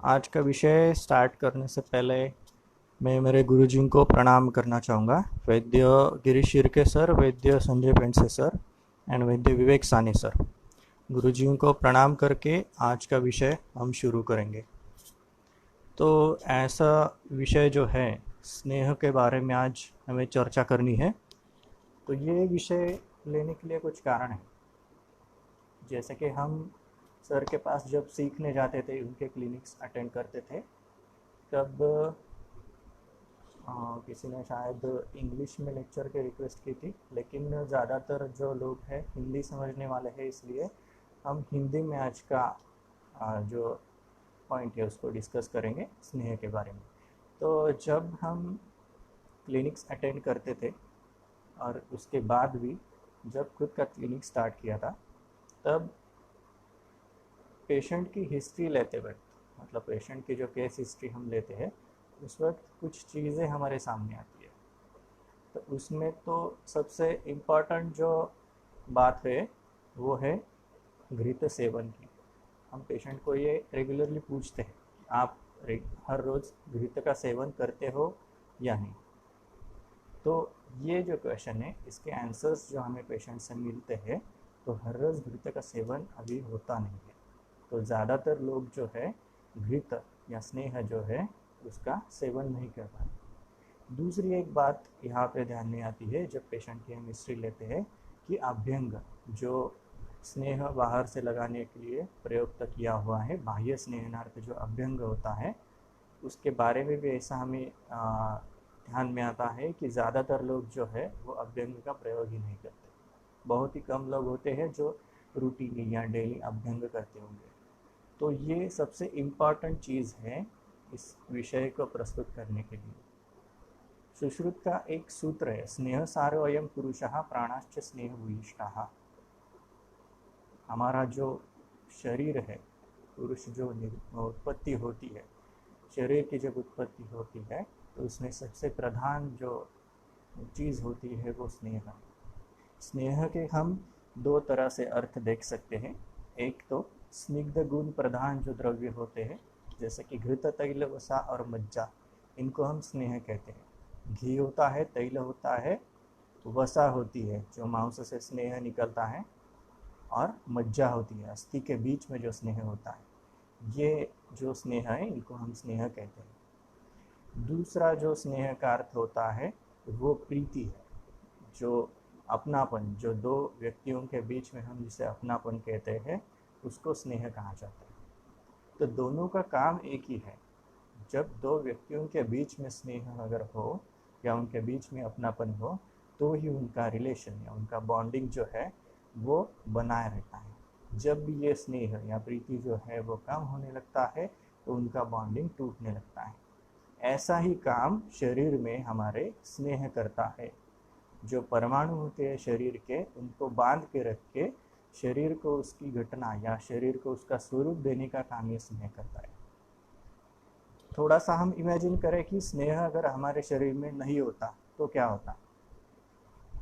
आज का विषय स्टार्ट करने से पहले मैं मेरे गुरुजी को प्रणाम करना चाहूँगा। वैद्य Girish Shirke sir, Vaidya Sanjay Pendse sir and वैद्य विवेक सानी सर, गुरुजी को प्रणाम करके आज का विषय हम शुरू करेंगे। तो ऐसा विषय जो है स्नेह के बारे में आज हमें चर्चा करनी है। तो ये विषय लेने के लिए कुछ कारण है। जैसे कि हम सर के पास जब सीखने जाते थे, उनके क्लिनिक्स अटेंड करते थे, तब किसी ने शायद इंग्लिश में लेक्चर की रिक्वेस्ट की थी, लेकिन ज़्यादातर जो लोग हैं हिंदी समझने वाले हैं, इसलिए हम हिंदी में आज का जो पॉइंट है उसको डिस्कस करेंगे स्नेह के बारे में। तो जब हम क्लिनिक्स अटेंड करते थे और उसके बाद भी जब खुद का क्लिनिक स्टार्ट किया था, तब पेशेंट की हिस्ट्री लेते वक्त, मतलब पेशेंट की जो केस हिस्ट्री हम लेते हैं, उस वक्त कुछ चीज़ें हमारे सामने आती है। तो उसमें तो सबसे इम्पॉर्टेंट जो बात है वो है घृत सेवन की। हम पेशेंट को ये रेगुलरली पूछते हैं, आप हर रोज़ घृत का सेवन करते हो या नहीं। तो ये जो क्वेश्चन है, इसके आंसर्स जो हमें पेशेंट से मिलते हैं, तो हर रोज़ घृत का सेवन अभी होता नहीं है। तो ज़्यादातर लोग जो है घृत या स्नेह जो है उसका सेवन नहीं कर पाते। दूसरी एक बात यहाँ पे ध्यान में आती है जब पेशेंट की हम हिस्ट्री लेते हैं कि अभ्यंग जो स्नेह बाहर से लगाने के लिए प्रयोग किया हुआ है, बाह्य स्नेहनार्थ जो अभ्यंग होता है, उसके बारे में भी ऐसा हमें ध्यान में आता है कि ज़्यादातर लोग जो है वो अभ्यंग का प्रयोग ही नहीं करते। बहुत ही कम लोग होते हैं जो रूटीन या डेली अभ्यंग करते होंगे। तो ये सबसे इम्पॉर्टेंट चीज़ है इस विषय को प्रस्तुत करने के लिए। सुश्रुत का एक सूत्र है, स्नेह सारो अयम पुरुषः प्राणाश्च स्नेह भूयिष्ठाः। हमारा जो शरीर है, पुरुष जो उत्पत्ति होती है, शरीर की जब उत्पत्ति होती है, तो उसमें सबसे प्रधान जो चीज़ होती है वो स्नेह। स्नेह के हम दो तरह से अर्थ देख सकते हैं। एक तो स्निग्ध गुण प्रधान जो द्रव्य होते हैं, जैसे कि घृत, तैल, वसा और मज्जा, इनको हम स्नेह कहते हैं। घी होता है, तैल होता है, वसा होती है जो मांस से स्नेह निकलता है, और मज्जा होती है अस्थि के बीच में जो स्नेह होता है। ये जो स्नेह है इनको हम स्नेह कहते हैं। दूसरा जो स्नेह का अर्थ होता है वो प्रीति है, जो अपनापन, जो दो व्यक्तियों के बीच में हम जिसे अपनापन कहते हैं, उसको स्नेह कहा जाता है। तो दोनों का काम एक ही है। जब दो व्यक्तियों के बीच में स्नेह अगर हो या उनके बीच में अपनापन हो, तो ही उनका रिलेशन या उनका बॉन्डिंग जो है वो बनाए रहता है। जब भी ये स्नेह या प्रीति जो है वो कम होने लगता है, तो उनका बॉन्डिंग टूटने लगता है। ऐसा ही काम शरीर में हमारे स्नेह करता है। जो परमाणु होते हैं शरीर के, उनको बांध के रख के शरीर को उसकी घटना या शरीर को उसका स्वरूप देने का काम ये स्नेह करता है। थोड़ा सा हम इमेजिन करें कि स्नेह अगर हमारे शरीर में नहीं होता तो क्या होता।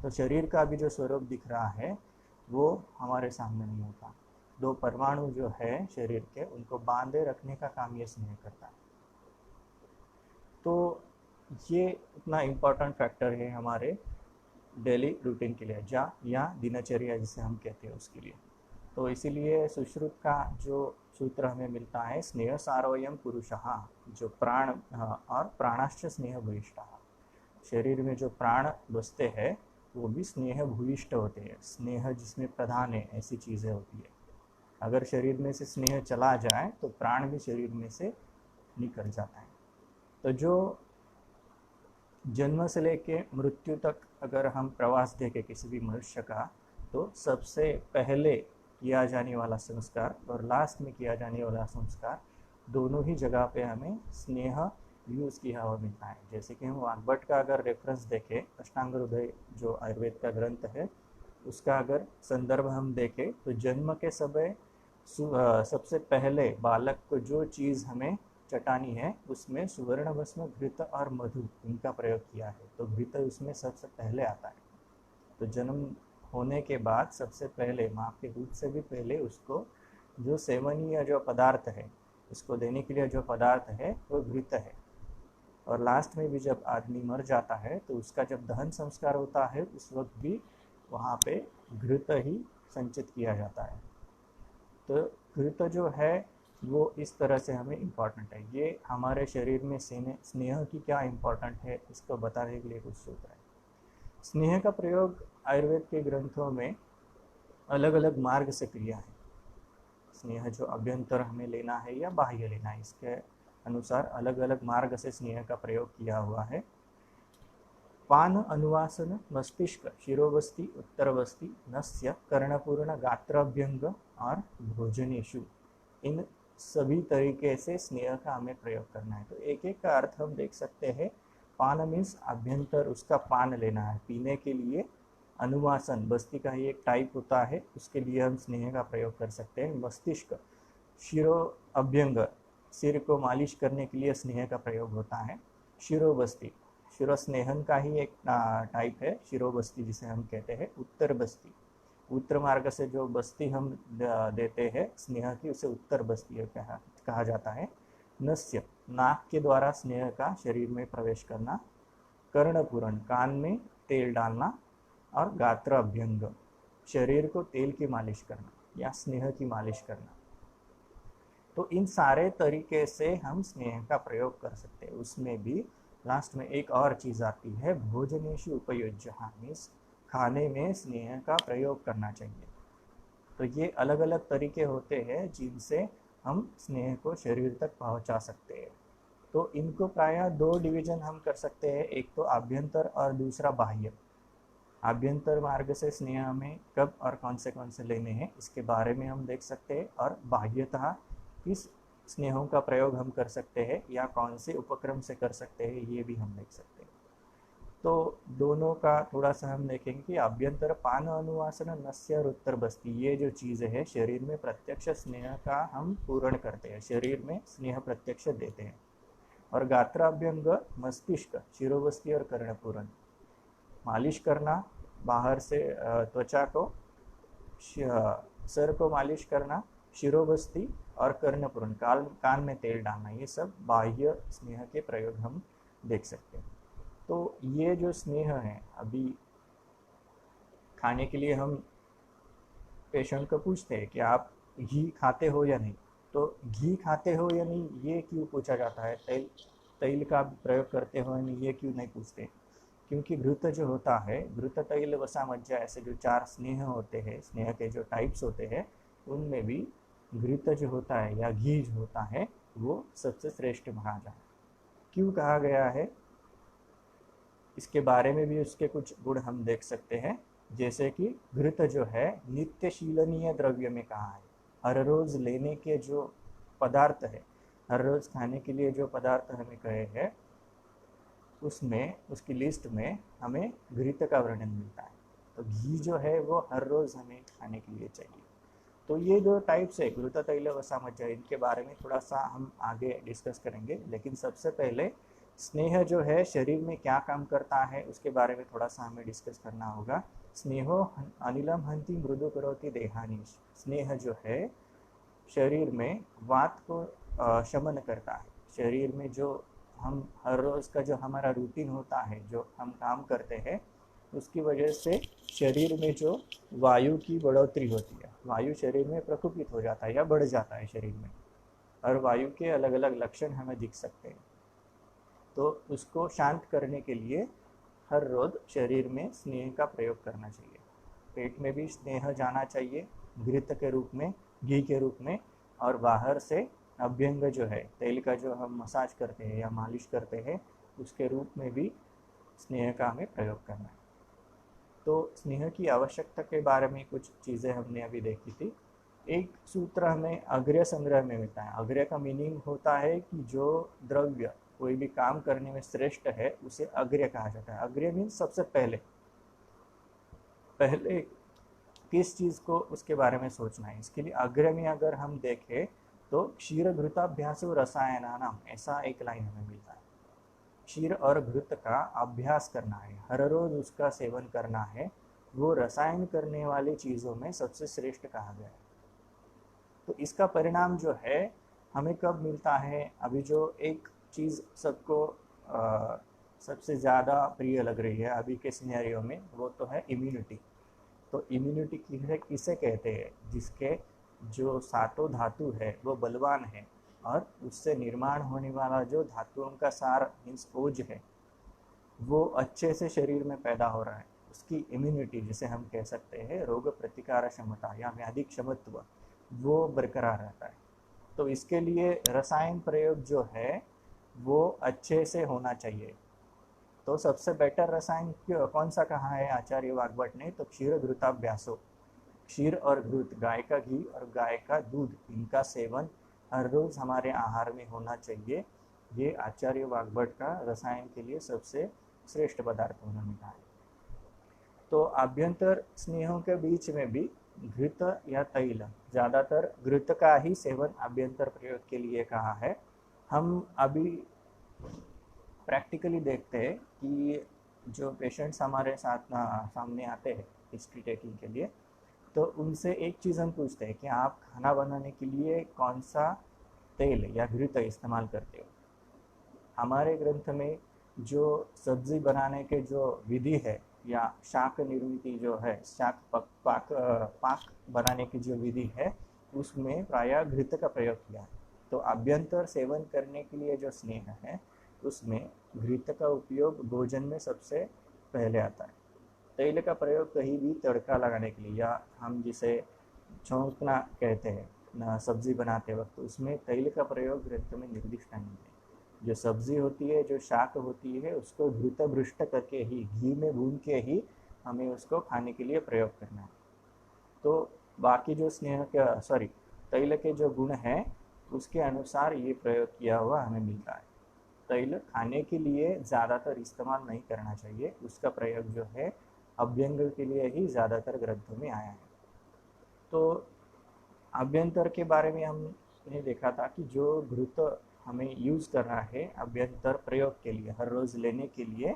तो शरीर का भी जो स्वरूप दिख रहा है वो हमारे सामने नहीं होता। दो परमाणु जो है शरीर के, उनको बांधे रखने का काम ये स्नेह करता है। तो ये इतना इम्पोर्टेंट फैक्टर है हमारे डेली रूटीन के लिए, या दिनचर्या जिसे हम कहते हैं उसके लिए। तो इसीलिए सुश्रुत का जो सूत्र हमें मिलता है, स्नेह सारोयम पुरुषः, जो प्राण और प्राणाश्च स्नेह भूयिष्ठः, शरीर में जो प्राण बसते हैं वो भी स्नेह भूयिष्ठ होते हैं। स्नेह जिसमें प्रधान है, ऐसी चीज़ें होती है। अगर शरीर में से स्नेह चला जाए तो प्राण भी शरीर में से निकल जाता है। तो जो जन्म से लेके मृत्यु तक अगर हम प्रवास देखें किसी भी मनुष्य का, तो सबसे पहले किया जाने वाला संस्कार और लास्ट में किया जाने वाला संस्कार, दोनों ही जगह पे हमें स्नेह यूज़ किया हुआ मिलता है। जैसे कि हम वाग्भट का अगर रेफरेंस देखें, अष्टांग हृदय जो आयुर्वेद का ग्रंथ है, उसका अगर संदर्भ हम देखें, तो जन्म के समय सबसे पहले बालक को जो चीज़ हमें चटानी है, उसमें सुवर्ण भस्म, घृत और मधु, इनका प्रयोग किया है। तो घृत उसमें सबसे पहले आता है। तो जन्म होने के बाद सबसे पहले, माँ के दूध से भी पहले, उसको जो सेवनीय जो पदार्थ है उसको देने के लिए जो पदार्थ है वो घृत है। और लास्ट में भी जब आदमी मर जाता है तो उसका जब दहन संस्कार होता है उस वक्त भी वहाँ पे घृत ही संचित किया जाता है। तो घृत जो है वो इस तरह से हमें इम्पोर्टेंट है। ये हमारे शरीर में स्नेह की क्या इम्पोर्टेंट है इसको बताने के लिए कुछ सूत्र है। स्नेह का प्रयोग आयुर्वेद के ग्रंथों में अलग अलग मार्ग से किया है। स्नेह जो अभ्यंतर हमें लेना है या बाह्य लेना है, इसके अनुसार अलग अलग मार्ग से स्नेह का प्रयोग किया हुआ है। पान अनुवासन मस्तिष्क शिरोवस्ति उत्तरवस्ति नस्य कर्णपूर्ण गात्राभ्यंग और भोजनेशु, इन सभी तरीके से स्नेह का हमें प्रयोग करना है। तो एक एक का अर्थ हम देख सकते हैं। पान मीन्स अभ्यंतर, उसका पान लेना है पीने के लिए। अनुवासन बस्ती का ही एक टाइप होता है, उसके लिए हम स्नेह का प्रयोग कर सकते हैं। मस्तिष्क शिरो अभ्यंग, सिर को मालिश करने के लिए स्नेह का प्रयोग होता है। शिरोबस्ती शिरो स्नेहन का ही एक टाइप है शिरोबस्ती जिसे हम कहते हैं। उत्तर बस्ती, उत्तर मार्ग से जो बस्ती हम देते हैं स्नेह की उसे उत्तर बस्ती कहा जाता है। नस्य नाक के द्वारा स्नेह का शरीर में प्रवेश करना। कर्णपूरण कान में तेल डालना। और गात्र अभ्यंग शरीर को तेल की मालिश करना या स्नेह की मालिश करना। तो इन सारे तरीके से हम स्नेह का प्रयोग कर सकते हैं। उसमें भी लास्ट में एक और चीज आती है, भोजनेशु उपयोज्य, मीन्स खाने में स्नेह का प्रयोग करना चाहिए। तो ये अलग अलग तरीके होते हैं जिनसे हम स्नेह को शरीर तक पहुंचा सकते हैं। तो इनको प्रायः दो डिवीजन हम कर सकते हैं, एक तो आभ्यंतर और दूसरा बाह्य। आभ्यंतर मार्ग से स्नेह हमें कब और कौन से लेने हैं इसके बारे में हम देख सकते हैं, और बाह्यतः किस स्नेहों का प्रयोग हम कर सकते हैं या कौन से उपक्रम से कर सकते हैं ये भी हम देख सकते हैं। तो दोनों का थोड़ा सा हम देखेंगे कि आभ्यंतर पान अनुवासन नस्य और उत्तर बस्ती, ये जो चीज़ है शरीर में प्रत्यक्ष स्नेह का हम पूर्ण करते हैं, शरीर में स्नेह प्रत्यक्ष देते हैं। और गात्राभ्यंग मस्तिष्क शिरोबस्ती और कर्णपूरण, मालिश करना बाहर से त्वचा को, सर को मालिश करना, शिरोबस्ती और कर्णपूरण कान में तेल डालना, ये सब बाह्य स्नेह के प्रयोग हम देख सकते हैं। तो ये जो स्नेह है, अभी खाने के लिए हम पेशेंट को पूछते हैं कि आप घी खाते हो या नहीं, तो घी खाते हो या नहीं ये क्यों पूछा जाता है, तेल का प्रयोग करते हो या नहीं ये क्यों नहीं पूछते? क्योंकि घृत जो होता है, घृत तैल वसा मज्जा, ऐसे जो 4 स्नेह होते हैं, स्नेह के जो टाइप्स होते हैं उनमें भी घृत जो होता है या घी जो होता है वो सबसे श्रेष्ठ माना जाता है। क्यों कहा गया है इसके बारे में भी उसके कुछ गुण हम देख सकते हैं। जैसे कि घृत जो है नित्य शीलनीय द्रव्य में कहा है, हर रोज लेने के जो पदार्थ है, हर रोज खाने के लिए जो पदार्थ हमें कहे हैं उसमें, उसकी लिस्ट में हमें घृत का वर्णन मिलता है। तो घी जो है वो हर रोज हमें खाने के लिए चाहिए। तो ये दो टाइप्स है घृत तैल वसा मज्जा, इनके बारे में थोड़ा सा हम आगे डिस्कस करेंगे। लेकिन सबसे पहले स्नेह जो है शरीर में क्या काम करता है उसके बारे में थोड़ा सा हमें डिस्कस करना होगा। स्नेहो अनिलम हंति मृदु करोति देहानीश, स्नेह जो है शरीर में वात को शमन करता है। शरीर में जो हम हर रोज़ का जो हमारा रूटीन होता है, जो हम काम करते हैं, उसकी वजह से शरीर में जो वायु की बढ़ोतरी होती है, वायु शरीर में प्रकुपित हो जाता है या बढ़ जाता है शरीर में, और वायु के अलग अलग लक्षण हमें दिख सकते हैं। तो उसको शांत करने के लिए हर रोज शरीर में स्नेह का प्रयोग करना चाहिए। पेट में भी स्नेह जाना चाहिए घृत के रूप में, घी के रूप में, और बाहर से अभ्यंग जो है तेल का जो हम मसाज करते हैं या मालिश करते हैं उसके रूप में भी स्नेह का हमें प्रयोग करना है। तो स्नेह की आवश्यकता के बारे में कुछ चीज़ें हमने अभी देखी थी। एक सूत्र हमें अग्र्य संग्रह में मिलता है। अग्र्य का मीनिंग होता है कि जो द्रव्य कोई भी काम करने में श्रेष्ठ है उसे अग्र्य कहा जाता है। अग्र्य मीन्स सबसे पहले किस चीज़ को उसके बारे में सोचना है। इसके लिए अग्र्य में अगर हम देखें तो क्षीर घृताभ्यास रसायनानाम, ऐसा एक लाइन हमें मिलता है। क्षीर और घृत का अभ्यास करना है, हर रोज उसका सेवन करना है, वो रसायन करने वाली चीज़ों में सबसे श्रेष्ठ कहा गया है। तो इसका परिणाम जो है हमें कब मिलता है? अभी जो एक चीज़ सबको सबसे ज़्यादा प्रिय लग रही है अभी के सिनेरियो में, वो तो है इम्यूनिटी। तो इम्यूनिटी किसे किसे कहते हैं? जिसके जो सातों धातु है वो बलवान है, और उससे निर्माण होने वाला जो धातुओं का सार मीन्स ओज है, वो अच्छे से शरीर में पैदा हो रहा है। उसकी इम्यूनिटी जिसे हम कह सकते हैं रोग प्रतिकार क्षमता या व्याधि क्षमत्व, वो बरकरार रहता है। तो इसके लिए रसायन प्रयोग जो है वो अच्छे से होना चाहिए। तो सबसे बेटर रसायन कौन सा कहा है आचार्य वाग्भट ने? तो क्षीर घृताभ्यासो, क्षीर और घृत, गाय का घी और गाय का दूध, इनका सेवन हर रोज हमारे आहार में होना चाहिए। ये आचार्य वाग्भट का रसायन के लिए सबसे श्रेष्ठ पदार्थ उन्होंने कहा है। तो आभ्यंतर स्नेहों के बीच में भी घृत या तैल, ज़्यादातर घृत का ही सेवन आभ्यंतर प्रयोग के लिए कहा है। हम अभी प्रैक्टिकली देखते हैं कि जो पेशेंट्स हमारे साथ सामने आते हैं हिस्ट्री टेकिंग के लिए, तो उनसे एक चीज़ हम पूछते हैं कि आप खाना बनाने के लिए कौन सा तेल या घृत इस्तेमाल करते हो। हमारे ग्रंथ में जो सब्जी बनाने के जो विधि है या शाक निर्मित जो है, शाक पाक बनाने की जो विधि है, उसमें प्रायः घृत का प्रयोग किया है। तो आभ्यंतर सेवन करने के लिए जो स्नेह है उसमें घृत का उपयोग भोजन में सबसे पहले आता है। तेल का प्रयोग कहीं भी तड़का लगाने के लिए, या हम जिसे छौंकना कहते हैं सब्जी बनाते वक्त, उसमें तेल का प्रयोग ग्रंथ में निर्दिष्ट नहीं है। जो सब्जी होती है, जो शाक होती है, उसको घृत भृष्ट करके ही, घी में भून के ही हमें उसको खाने के लिए प्रयोग करना है। तो बाकी जो स्नेह के तैल के जो गुण हैं उसके अनुसार ये प्रयोग किया हुआ हमें मिलता है। तैल खाने के लिए ज़्यादातर इस्तेमाल नहीं करना चाहिए, उसका प्रयोग जो है अभ्यंग के लिए ही ज़्यादातर ग्रंथों में आया है। तो अभ्यंतर के बारे में हमने देखा था कि जो घृत हमें यूज़ करना है अभ्यंतर प्रयोग के लिए, हर रोज़ लेने के लिए,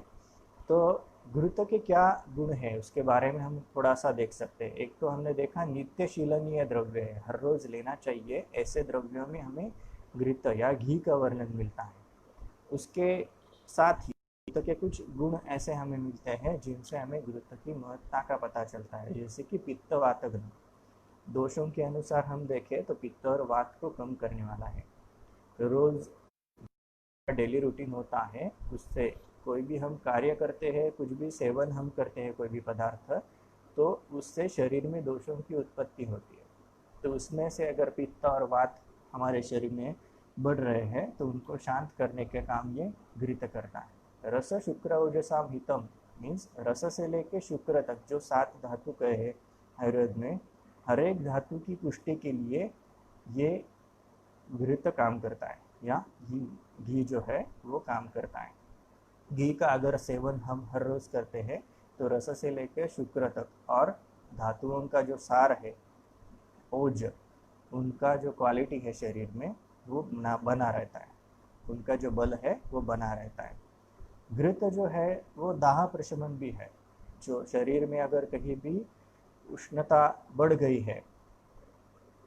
तो घृत के क्या गुण है उसके बारे में हम थोड़ा सा देख सकते हैं। एक तो हमने देखा नित्य शीलनीय द्रव्य है, हर रोज़ लेना चाहिए, ऐसे द्रव्यों में हमें घृत या घी का वर्णन मिलता है। उसके साथ ही घृत के कुछ गुण ऐसे हमें मिलते हैं जिनसे हमें घृत की महत्ता का पता चलता है, जैसे कि पित्त वात घ्न। दोषों के अनुसार हम देखें तो पित्त और वात को कम करने वाला है। रोज डेली रूटीन होता है, उससे कोई भी हम कार्य करते हैं, कुछ भी सेवन हम करते हैं कोई भी पदार्थ, तो उससे शरीर में दोषों की उत्पत्ति होती है। तो उसमें से अगर पित्त और वात हमारे शरीर में बढ़ रहे हैं तो उनको शांत करने के काम ये घृत करता है। रस शुक्र ओजसाम हितम मीन्स रस से लेके शुक्र तक जो 7 धातु कहे हैं आयुर्वेद में, हर एक धातु की पुष्टि के लिए ये घृत काम करता है, या घी जो है वो काम करता है। घी का अगर सेवन हम हर रोज करते हैं तो रस से लेकर शुक्र तक, और धातुओं का जो सार है ओज, उनका जो क्वालिटी है शरीर में वो बना रहता है, उनका जो बल है वो बना रहता है। घृत जो है वो दाह प्रशमन भी है। जो शरीर में अगर कहीं भी उष्णता बढ़ गई है,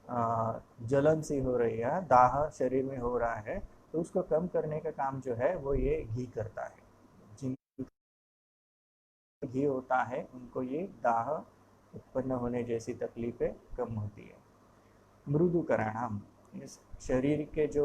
जलन सी हो रही है, दाह शरीर में हो रहा है, तो उसको कम करने का काम जो है वो ये घी करता है। जिन घी होता है उनको ये दाह उत्पन्न होने जैसी तकलीफें कम होती है। मृदुकरण, इस शरीर के जो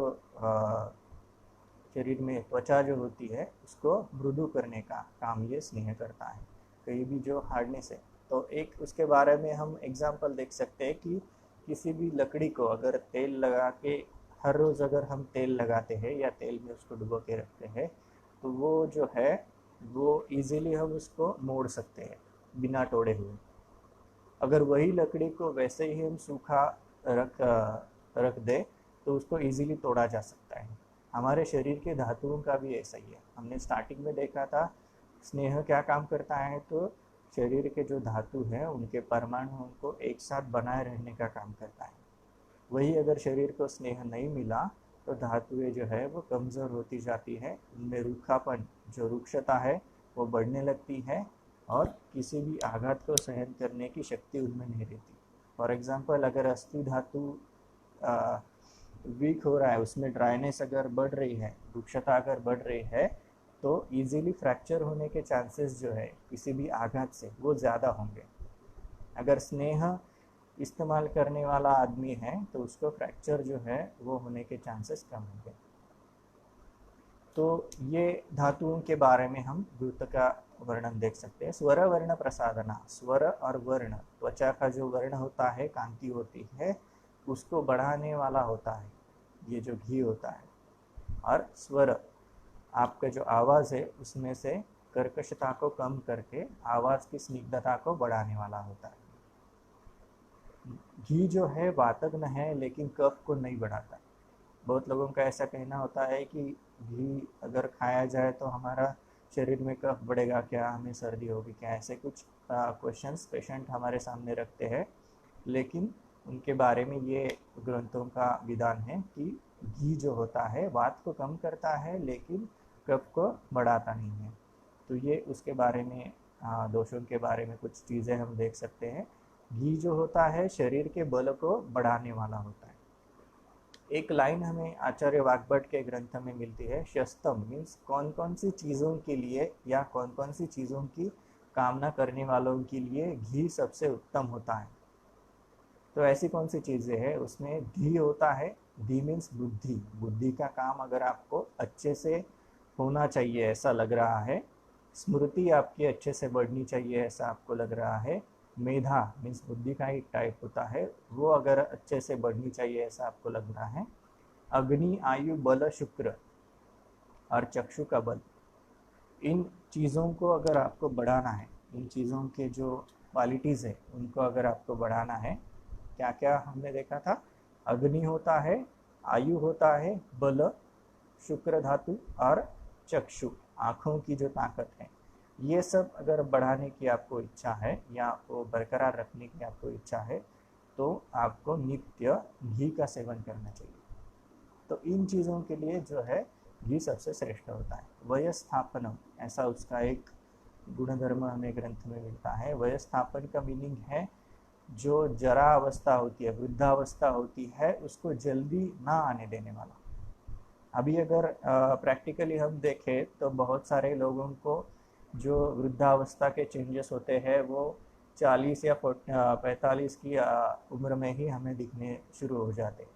शरीर में त्वचा जो होती है उसको मृदु करने का काम ये स्नेह करता है। कहीं भी जो हार्डनेस है, तो एक उसके बारे में हम एग्जांपल देख सकते हैं कि किसी भी लकड़ी को अगर तेल लगा के, हर रोज़ अगर हम तेल लगाते हैं या तेल में उसको डुबो के रखते हैं, तो वो जो है वो इजीली हम उसको मोड़ सकते हैं बिना तोड़े हुए। अगर वही लकड़ी को वैसे ही हम सूखा रख दे तो उसको इजीली तोड़ा जा सकता है। हमारे शरीर के धातुओं का भी ऐसा ही है। हमने स्टार्टिंग में देखा था स्नेह क्या काम करता है, तो शरीर के जो धातु हैं उनके परमाणुओं को एक साथ बनाए रहने का काम करता है। वही अगर शरीर को स्नेह नहीं मिला तो धातुएं जो है वो कमज़ोर होती जाती है, उनमें रूखापन, जो रुक्षता है वो बढ़ने लगती है, और किसी भी आघात को सहन करने की शक्ति उनमें नहीं रहती। फॉर एग्जांपल अगर अस्थि धातु वीक हो रहा है, उसमें ड्राइनेस अगर बढ़ रही है, रुक्षता अगर बढ़ रही है, तो इजीली फ्रैक्चर होने के चांसेस जो है किसी भी आघात से वो ज़्यादा होंगे। अगर स्नेह इस्तेमाल करने वाला आदमी है तो उसको फ्रैक्चर जो है वो होने के चांसेस कम होंगे। तो ये धातुओं के बारे में हम द्रुत का वर्णन देख सकते हैं। स्वर वर्ण प्रसादना, स्वर और वर्ण, त्वचा का जो वर्ण होता है, कांति होती है, उसको बढ़ाने वाला होता है ये जो घी होता है। और स्वर, आपका जो आवाज़ है उसमें से कर्कशता को कम करके आवाज़ की स्निग्धता को बढ़ाने वाला होता है। घी जो है वातग्न है लेकिन कफ को नहीं बढ़ाता। बहुत लोगों का ऐसा कहना होता है कि घी अगर खाया जाए तो हमारा शरीर में कफ बढ़ेगा क्या, हमें सर्दी होगी क्या, ऐसे कुछ क्वेश्चंस पेशेंट हमारे सामने रखते हैं। लेकिन उनके बारे में ये ग्रंथों का विधान है कि घी जो होता है वात को कम करता है लेकिन कफ को बढ़ाता नहीं है। तो ये उसके बारे में दोषों के बारे में कुछ चीज़ें हम देख सकते हैं। घी जो होता है शरीर के बल को बढ़ाने वाला होता है। एक लाइन हमें आचार्य वाग्भट के ग्रंथ में मिलती है, शस्तम मीन्स कौन कौन सी चीज़ों के लिए या कौन कौन सी चीज़ों की कामना करने वालों के लिए घी सबसे उत्तम होता है। तो ऐसी कौन सी चीज़ें हैं, उसमें घी होता है। घी मीन्स बुद्धि, बुद्धि का काम अगर आपको अच्छे से होना चाहिए ऐसा लग रहा है, स्मृति आपकी अच्छे से बढ़नी चाहिए ऐसा आपको लग रहा है, मेधा मीन्स बुद्धि का एक टाइप होता है, वो अगर अच्छे से बढ़नी चाहिए ऐसा आपको लग रहा है, अग्नि, आयु, बल, शुक्र और चक्षु का बल, इन चीज़ों को अगर आपको बढ़ाना है, इन चीज़ों के जो क्वालिटीज़ है उनको अगर आपको बढ़ाना है, क्या क्या हमने देखा था, अग्नि होता है, आयु होता है, बल, शुक्र धातु और चक्षु, आँखों की जो ताकत है, ये सब अगर बढ़ाने की आपको इच्छा है या वो बरकरार रखने की आपको इच्छा है तो आपको नित्य घी का सेवन करना चाहिए। तो इन चीज़ों के लिए जो है घी सबसे श्रेष्ठ होता है। वयस्थापनम, ऐसा उसका एक गुणधर्म हमें ग्रंथ में मिलता है। वयस्थापन का मीनिंग है जो जरा अवस्था होती है, वृद्धावस्था होती है, उसको जल्दी ना आने देने वाला। अभी अगर प्रैक्टिकली हम देखें तो बहुत सारे लोगों को जो वृद्धावस्था के चेंजेस होते हैं वो 40 या 45 की उम्र में ही हमें दिखने शुरू हो जाते हैं।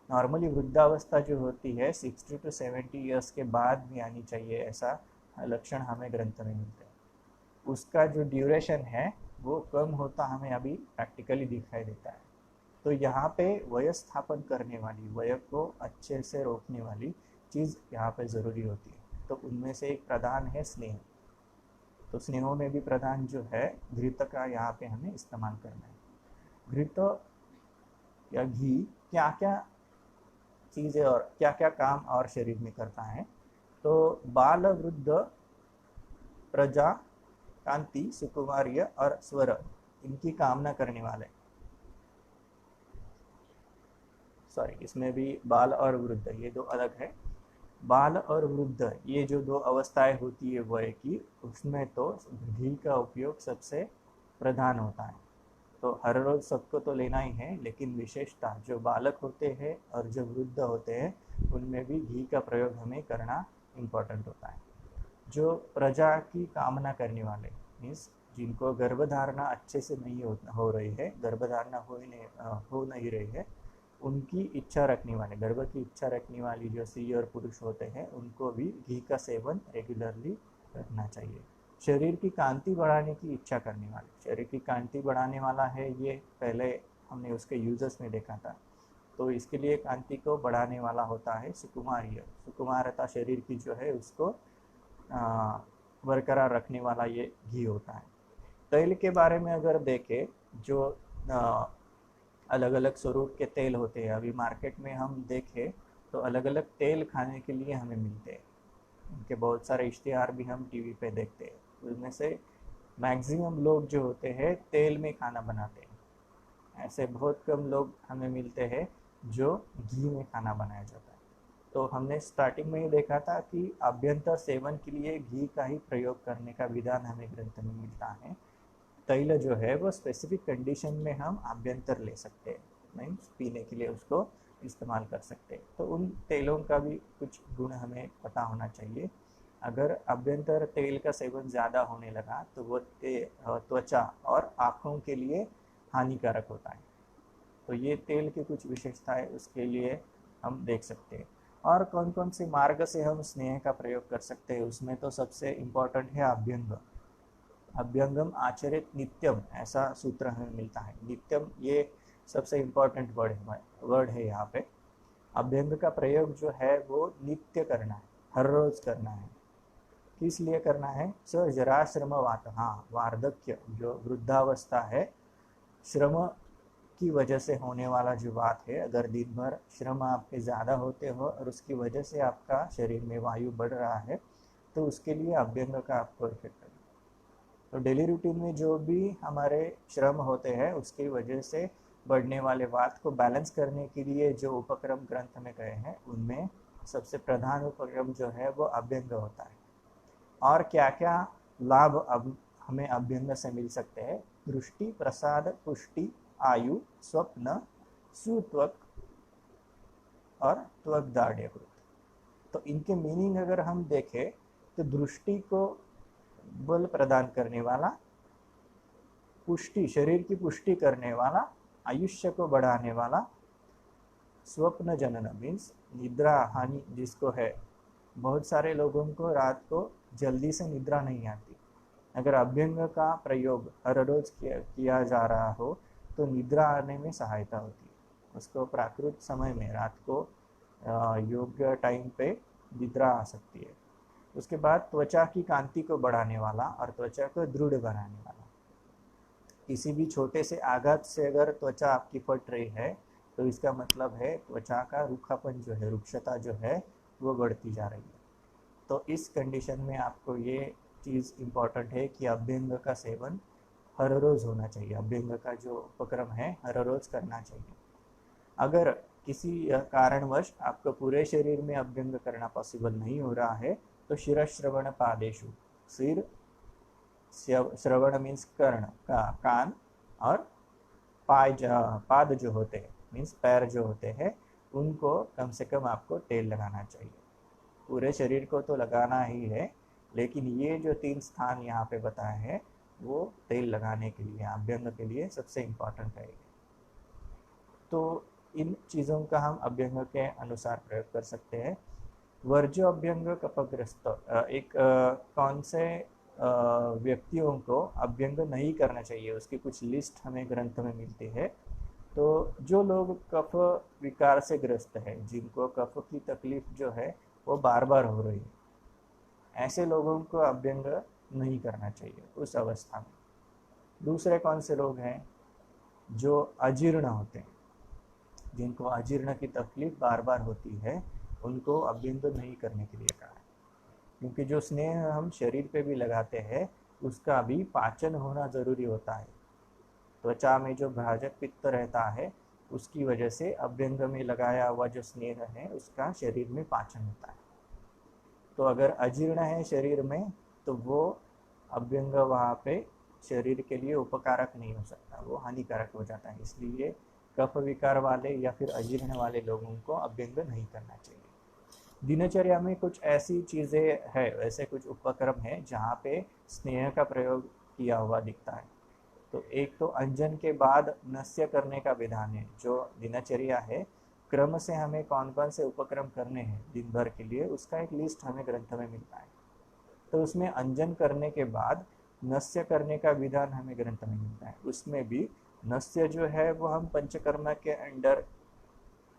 नॉर्मली वृद्धावस्था जो होती है 60 to 70 ईयर्स के बाद भी आनी चाहिए, ऐसा लक्षण हमें ग्रंथ में मिलते हैं। उसका जो ड्यूरेशन है वो कम होता हमें अभी प्रैक्टिकली दिखाई देता है। तो यहाँ पे वयस्थापन करने वाली, वय को अच्छे से रोकने वाली चीज़ यहाँ पे ज़रूरी होती है। तो उनमें से एक प्रधान है स्नेह। तो स्नेहों में भी प्रधान जो है घृत का यहाँ पे हमें इस्तेमाल करना है। घृत या घी क्या क्या चीज़ें और क्या क्या काम और शरीर में करता है, तो बाल, वृद्ध, प्रजा, कांति, सुकुमार्य और स्वर, इनकी कामना करने वाले, सॉरी इसमें भी बाल और वृद्ध ये दो अलग है। बाल और वृद्ध ये जो दो अवस्थाएं होती है वय की, उसमें तो घी का उपयोग सबसे प्रधान होता है। तो हर रोज सबको तो लेना ही है, लेकिन विशेषता जो बालक होते हैं और जो वृद्ध होते हैं उनमें भी घी का प्रयोग हमें करना इम्पोर्टेंट होता है। जो प्रजा की कामना करने वाले मीन्स जिनको गर्भधारणा अच्छे से नहीं हो रही है, गर्भधारणा हो नहीं रही है, उनकी इच्छा रखने वाले, गर्भ की इच्छा रखने वाली जो स्त्री और पुरुष होते हैं उनको भी घी का सेवन रेगुलरली रखना चाहिए। शरीर की कांति बढ़ाने की इच्छा करने वाले, शरीर की कांति बढ़ाने वाला है ये पहले हमने उसके यूजर्स में देखा था। तो इसके लिए कांति को बढ़ाने वाला होता है सुकुमार्य, सुकुमारता शरीर की जो है उसको बरकरार रखने वाला ये घी होता है। तेल के बारे में अगर देखें, जो अलग अलग स्वरूप के तेल होते हैं, अभी मार्केट में हम देखें तो अलग अलग तेल खाने के लिए हमें मिलते हैं, उनके बहुत सारे इश्तिहार भी हम टीवी पे देखते हैं। उनमें से मैक्सिमम लोग जो होते हैं तेल में खाना बनाते हैं, ऐसे बहुत कम लोग हमें मिलते हैं जो घी में खाना बनाया जाता है। तो हमने स्टार्टिंग में ही देखा था कि आभ्यंतर सेवन के लिए घी का ही प्रयोग करने का विधान हमें ग्रंथ में मिलता है। तैल जो है वो स्पेसिफिक कंडीशन में हम आभ्यंतर ले सकते हैं, मीन्स पीने के लिए उसको इस्तेमाल कर सकते हैं। तो उन तेलों का भी कुछ गुण हमें पता होना चाहिए। अगर अभ्यंतर तेल का सेवन ज़्यादा होने लगा तो वो त्वचा और आँखों के लिए हानिकारक होता है। तो ये तेल की कुछ विशेषताएं उसके लिए हम देख सकते हैं। और कौन कौन से मार्ग से हम स्नेह का प्रयोग कर सकते हैं, उसमें तो सबसे इम्पोर्टेंट है अभ्यंग। अभ्यंगम आचरित नित्यम, ऐसा सूत्र हमें मिलता है। नित्यम ये सबसे इम्पोर्टेंट वर्ड है यहाँ पे। अभ्यंग का प्रयोग जो है वो नित्य करना है, हर रोज करना है। किस लिए करना है? स जरा श्रम वात, हाँ, वार्धक्य जो वृद्धावस्था है, श्रम की वजह से होने वाला जो बात है, अगर दिन भर श्रम आपके ज़्यादा होते हो और उसकी वजह से आपका शरीर में वायु बढ़ रहा है, तो उसके लिए अभ्यंग का आपको इफेक्ट है। तो डेली रूटीन में जो भी हमारे श्रम होते हैं उसकी वजह से बढ़ने वाले वात को बैलेंस करने के लिए जो उपक्रम ग्रंथ में कहे हैं, उनमें सबसे प्रधान उपक्रम जो है वो अभ्यंग होता है। और क्या क्या लाभ अब हमें अभ्यंग से मिल सकते हैं? दृष्टि, प्रसाद, पुष्टि, आयु, स्वप्न, सुत्वक और त्वक दाढ़्यकृत। तो इनके मीनिंग अगर हम देखें तो दृष्टि को बल प्रदान करने वाला, पुष्टि शरीर की पुष्टि करने वाला, आयुष्य को बढ़ाने वाला, स्वप्न जनन मीन्स निद्रा हानि जिसको है, बहुत सारे लोगों को रात को जल्दी से निद्रा नहीं आती। अगर अभ्यंग का प्रयोग हर रोज किया जा रहा हो तो निद्रा आने में सहायता होती है। उसको प्राकृत समय में रात को योग्य टाइम पे निद्रा आ सकती है। उसके बाद त्वचा की कांति को बढ़ाने वाला और त्वचा को दृढ़ बनाने वाला। किसी भी छोटे से आघात से अगर त्वचा आपकी फट रही है तो इसका मतलब है त्वचा का रूखापन जो है, रुक्षता जो है वो बढ़ती जा रही है। तो इस कंडीशन में आपको ये चीज़ इम्पॉर्टेंट है कि अभ्यंग का सेवन हर रोज़ होना चाहिए। अभ्यंग का जो उपक्रम है हर रोज़ करना चाहिए। अगर किसी कारणवश आपको पूरे शरीर में अभ्यंग करना पॉसिबल नहीं हो रहा है तो शिरश्रवण पादेशु, सिर श्रवण मीन्स कर्ण का कान, और पाद जो होते हैं मीन्स पैर जो होते हैं, उनको कम से कम आपको तेल लगाना चाहिए। पूरे शरीर को तो लगाना ही है, लेकिन ये जो 3 स्थान यहाँ पे बताए हैं वो तेल लगाने के लिए, अभ्यंग के लिए सबसे इम्पोर्टेंट है। तो इन चीज़ों का हम अभ्यंग के अनुसार प्रयोग कर सकते हैं। वर्ज्य अभ्यंग कफग्रस्त, कौन से व्यक्तियों को अभ्यंग नहीं करना चाहिए उसकी कुछ लिस्ट हमें ग्रंथ में मिलती है। तो जो लोग कफ विकार से ग्रस्त है, जिनको कफ की तकलीफ जो है वो बार बार हो रही है, ऐसे लोगों को अभ्यंग नहीं करना चाहिए उस अवस्था में। दूसरे कौन से लोग हैं? जो अजीर्ण होते हैं, जिनको अजीर्ण की तकलीफ बार बार होती है, उनको अभ्यंग नहीं करने के लिए कहा है। क्योंकि जो स्नेह हम शरीर पे भी लगाते हैं उसका भी पाचन होना ज़रूरी होता है। त्वचा में जो भ्राजक पित्त रहता है उसकी वजह से अभ्यंग में लगाया हुआ जो स्नेह है उसका शरीर में पाचन होता है। तो अगर अजीर्ण है शरीर में तो वो अभ्यंग वहाँ पे शरीर के लिए उपकारक नहीं हो सकता, वो हानिकारक हो जाता है। इसलिए कफ विकार वाले या फिर अजीर्ण वाले लोगों को अभ्यंग नहीं करना चाहिए। दिनचर्या में कुछ ऐसी चीज़ें है, ऐसे कुछ उपक्रम है जहाँ पे स्नेह का प्रयोग किया हुआ दिखता है। तो एक तो अंजन के बाद नस्य करने का विधान है। जो दिनचर्या है, क्रम से हमें कौन कौन से उपक्रम करने हैं दिन भर के लिए, उसका एक लिस्ट हमें ग्रंथ में मिलता है। तो उसमें अंजन करने के बाद नस्य करने का विधान हमें ग्रंथ में मिलता है। उसमें भी नस्य जो है वो हम पंचकर्म के अंडर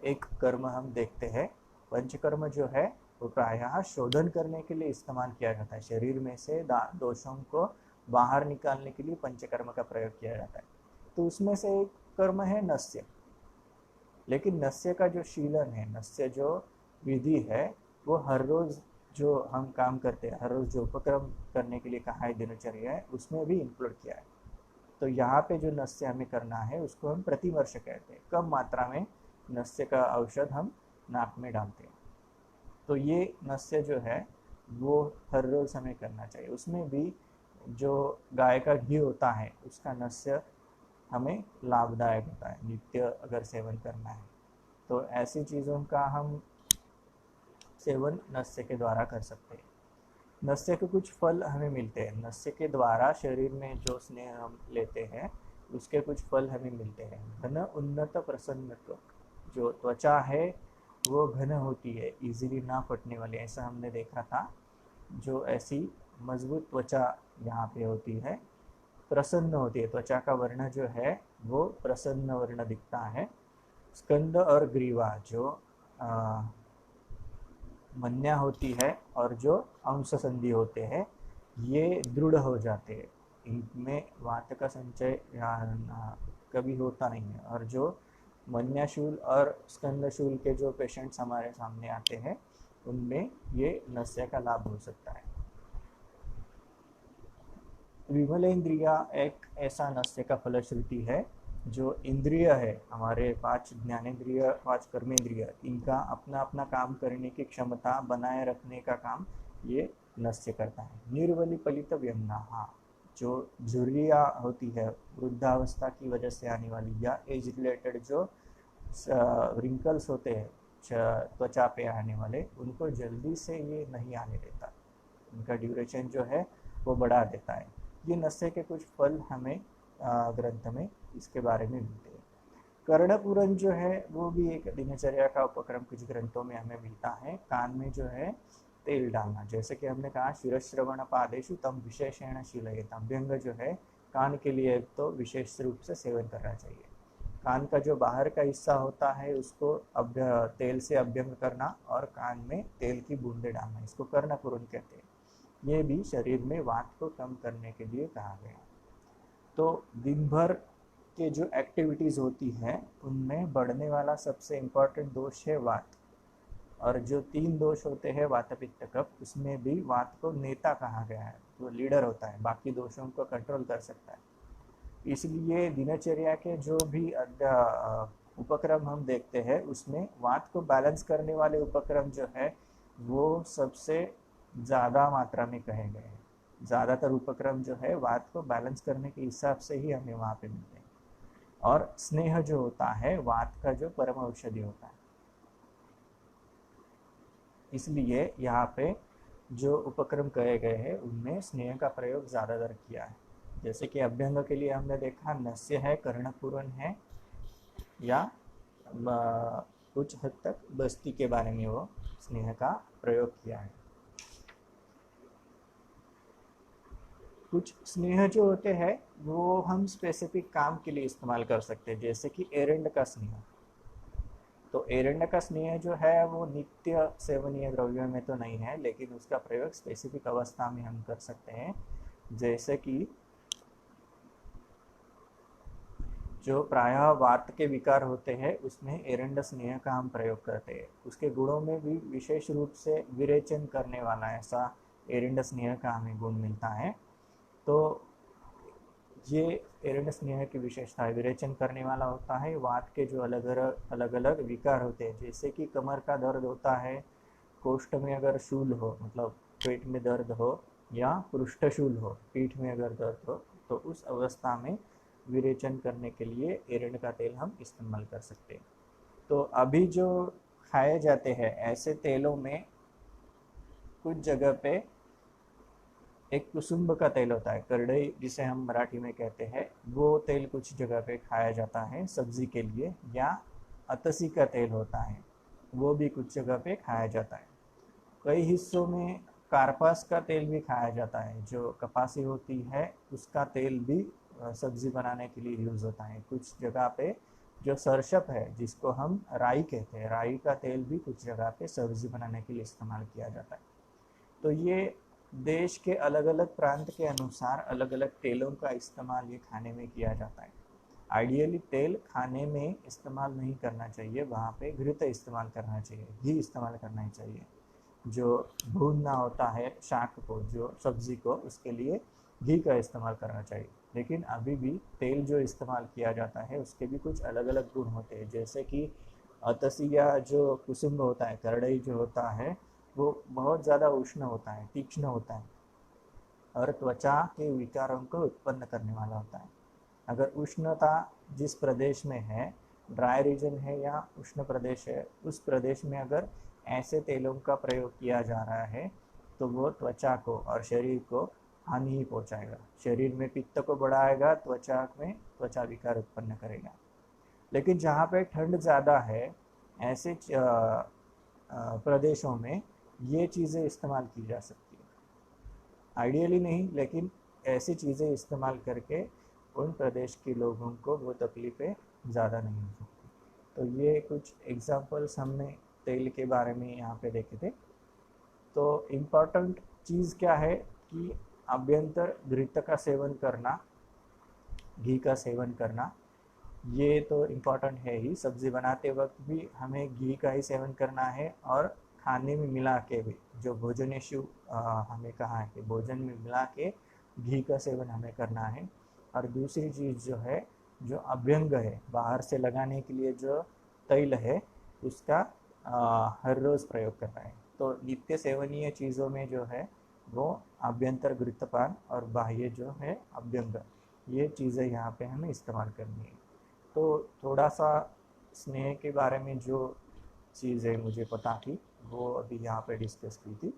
एक कर्म हम देखते हैं। पंचकर्म जो है वो प्रायः शोधन करने के लिए इस्तेमाल किया जाता है। शरीर में से दोषों को बाहर निकालने के लिए पंचकर्म का प्रयोग किया जाता है। तो उसमें से एक कर्म है नस्य। लेकिन नस्य का जो शीलन है, नस्य जो विधि है, वो हर रोज जो हम काम करते हैं, हर रोज जो उपक्रम करने के लिए कहा है दिनचर्या है, उसमें भी इंक्लूड किया है। तो यहाँ पे जो नस्य हमें करना है उसको हम प्रतिवर्ष कहते हैं। कम मात्रा में नस्य का औषध हम नाक में डालते हैं। तो ये नस्य जो है वो हर रोज हमें करना चाहिए। उसमें भी जो गाय का घी होता है उसका नस्य हमें लाभदायक होता है, नित्य अगर सेवन करना है। तो ऐसी चीज़ों का हम सेवन नस्य के द्वारा कर सकते हैं। नस्य के कुछ फल हमें मिलते हैं, नस्य के द्वारा शरीर में जो स्नेह हम लेते हैं उसके कुछ फल हमें मिलते हैं। घन उन्नत प्रसन्नत्व, जो त्वचा है वो घन होती है, इजीली ना फटने वाली, ऐसा हमने देखा था। जो ऐसी मजबूत त्वचा यहाँ पे होती है, प्रसन्न होती है, त्वचा का वर्ण जो है वो प्रसन्न वर्ण दिखता है। स्कंद और ग्रीवा, जो मन्या होती है और जो अंश संधि होते हैं, ये दृढ़ हो जाते हैं, इनमें वात का संचय कभी होता नहीं है। और जो मन्याशूल और स्कंदशूल के जो पेशेंट्स हमारे सामने आते हैं उनमें ये नस्य का लाभ हो सकता है। विमलेंद्रिया एक ऐसा नस्य का फलश्रुति है जो इंद्रिय है, हमारे 5 ज्ञानेंद्रिय 5 कर्मेंद्रिय, इनका अपना अपना काम करने की क्षमता बनाए रखने का काम ये नस्य करता है। निर्वली पलित व्यंगना, जो झुर्रियाँ होती है वृद्धावस्था की वजह से आने वाली, या एज रिलेटेड जो रिंकल्स होते हैं त्वचा पे आने वाले, उनको जल्दी से ये नहीं आने देता, उनका ड्यूरेशन जो है वो बढ़ा देता है। ये नस्य के कुछ फल हमें ग्रंथ में इसके बारे में मिलते हैं। कर्णपूरन जो है वो भी एक दिनचर्या का उपक्रम कुछ ग्रंथों में हमें मिलता है। कान में जो है तेल डालना, जैसे कि हमने कहा शिरश्रवण पादेशु तम विशेषण शीलयेत, अभ्यंग जो है कान के लिए तो विशेष रूप से सेवन करना चाहिए। कान का जो बाहर का हिस्सा होता है उसको तेल से अभ्यंग करना और कान में तेल की बूंदे डालना, इसको कर्णपूरन कहते हैं। ये भी शरीर में वात को कम करने के लिए कहा गया। तो दिन भर के जो एक्टिविटीज़ होती है उनमें बढ़ने वाला सबसे इम्पोर्टेंट दोष है वात, और जो 3 दोष होते हैं वात पित्त कफ, उसमें भी वात को नेता कहा गया है, वो लीडर होता है, बाकी दोषों को कंट्रोल कर सकता है। इसलिए दिनचर्या के जो भी उपक्रम हम देखते हैं उसमें वात को बैलेंस करने वाले उपक्रम जो है वो सबसे ज़्यादा मात्रा में कहे गए हैं। ज़्यादातर उपक्रम जो है वात को बैलेंस करने के हिसाब से ही हमें वहाँ पे मिलते हैं। और स्नेह जो होता है वात का जो परम औषधि होता है, इसलिए यहाँ पे जो उपक्रम कहे गए हैं उनमें स्नेह का प्रयोग ज़्यादातर किया है। जैसे कि अभ्यंग के लिए हमने देखा नस्य है, कर्णपूरन है, या कुछ हद तक बस्ती के बारे में वो स्नेह का प्रयोग किया है। कुछ स्नेह जो होते हैं वो हम स्पेसिफिक काम के लिए इस्तेमाल कर सकते हैं, जैसे कि एरंड का स्नेह। तो एरंड का स्नेह जो है वो नित्य सेवनीय द्रव्यों में तो नहीं है, लेकिन उसका प्रयोग स्पेसिफिक अवस्था में हम कर सकते हैं। जैसे कि जो प्रायः वात के विकार होते हैं उसमें एरंड स्नेह का हम प्रयोग करते हैं। उसके गुणों में भी विशेष रूप से विरेचन करने वाला ऐसा एरंड स्नेह का हमें गुण मिलता है। तो ये एरंड स्नेह की विशेषता है, विरेचन करने वाला होता है। वात के जो अलग अलग विकार होते हैं, जैसे कि कमर का दर्द होता है, कोष्ठ में अगर शूल हो मतलब पेट में दर्द हो, या पृष्ठशूल हो पीठ में अगर दर्द हो, तो उस अवस्था में विरेचन करने के लिए एरंड का तेल हम इस्तेमाल कर सकते हैं। तो अभी जो खाए जाते हैं ऐसे तेलों में कुछ जगह पे एक कुसुम्ब का तेल होता है, करडई जिसे हम मराठी में कहते हैं, वो तेल कुछ जगह पे खाया जाता है सब्जी के लिए, या अतसी का तेल होता है वो भी कुछ जगह पे खाया जाता है। कई हिस्सों में कार्पास का तेल भी खाया जाता है, जो कपासी होती है उसका तेल भी सब्जी बनाने के लिए यूज़ होता है। कुछ जगह पे जो सरसप है जिसको हम राई कहते हैं, राई का तेल भी कुछ जगह पे सब्जी बनाने के लिए इस्तेमाल किया जाता है। तो ये देश के अलग अलग प्रांत के अनुसार अलग अलग तेलों का इस्तेमाल ये खाने में किया जाता है। आइडियली तेल खाने में इस्तेमाल नहीं करना चाहिए, वहाँ पे घृत इस्तेमाल करना चाहिए, घी इस्तेमाल करना चाहिए। जो भूनना होता है शाक को, जो सब्जी को, उसके लिए घी का इस्तेमाल करना चाहिए। लेकिन अभी भी तेल जो इस्तेमाल किया जाता है उसके भी कुछ अलग अलग गुण होते हैं, जैसे कि अतसिया जो कुसुम्ब होता है, करड़ई जो होता है, वो बहुत ज़्यादा उष्ण होता है, तीक्ष्ण होता है और त्वचा के विकारों को उत्पन्न करने वाला होता है। अगर उष्णता जिस प्रदेश में है ड्राई रीजन है या उष्ण प्रदेश है, उस प्रदेश में अगर ऐसे तेलों का प्रयोग किया जा रहा है तो वो त्वचा को और शरीर को हानि ही पहुंचाएगा। शरीर में पित्त को बढ़ाएगा, त्वचा में त्वचा विकार उत्पन्न करेगा। लेकिन जहाँ पे ठंड ज़्यादा है, ऐसे प्रदेशों में ये चीज़ें इस्तेमाल की जा सकती है। आइडियली नहीं, लेकिन ऐसी चीज़ें इस्तेमाल करके उन प्रदेश के लोगों को वो तकलीफ़ें ज़्यादा नहीं हो सकती। तो ये कुछ एग्जांपल्स हमने तेल के बारे में यहाँ पे देखे थे। तो इम्पॉर्टेंट चीज़ क्या है कि अभ्यंतर घृत का सेवन करना, घी का सेवन करना, ये तो इम्पॉर्टेंट है ही। सब्ज़ी बनाते वक्त भी हमें घी का ही सेवन करना है, और खाने में मिला के भी, जो भोजनेशु हमें कहा है कि भोजन में मिला के घी का सेवन हमें करना है। और दूसरी चीज़ जो है, जो अभ्यंग है, बाहर से लगाने के लिए जो तैल है, उसका हर रोज़ प्रयोग करना है। तो नित्य सेवनीय चीज़ों में जो है वो अभ्यंतर घृतपान और बाह्य जो है अभ्यंग, ये चीज़ें यहाँ पे हमें इस्तेमाल करनी है। तो थोड़ा सा स्नेह के बारे में जो चीज़ें मुझे पता थी वो अभी यहाँ पे डिस्कस की थी।